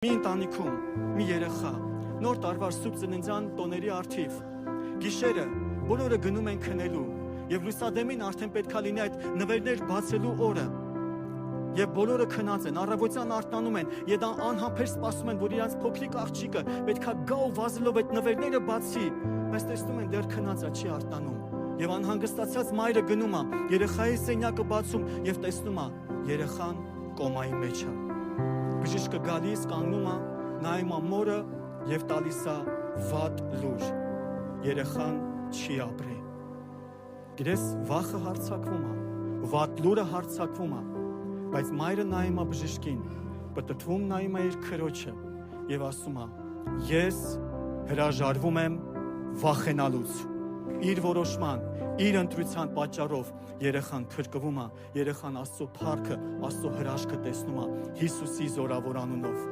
Մի ընտանիքում մի երեխա նոր տարվա սուրբ ծննդյան տոների առթիվ գիշերը բոլորը գնում են քնելու եւ լուսադեմին արդեն պետքա լինի այդ նվերներ բացելու օրը եւ բոլորը քնած են առավոտյան արթնանում են եւ անհամբեր սպասում են որ իրանց փոքրիկ աղջիկը պետքա գա ու վազելով այդ նվերները բացի բայց տեսնում են դեռ քնած է չի արթնանում եւ անհանգստացած մայրը գնում է երեխայի սենյակը բացում եւ տեսնում է երեխան կոմայի մեջ է Բժիշկը գալիս կանգնում է, նայում է մորը եւ տալիս է վատ լուր։ Երեխան չի ապրի։ Գիտես, վախը հարձակվում է, վատ լուրը հարձակվում է, բայց մայրը նայում է բժիշկին, պտտվում նայում է իր քրոջը եւ ասում է. Ես հրաժարվում եմ վախենալուց։ Իր որոշման, իր ընտրության պատճառով երեխան փրկվում է, երեխան Աստծո փառքը, Աստծո հրաշքը տեսնում է Հիսուսի զորավոր անունով։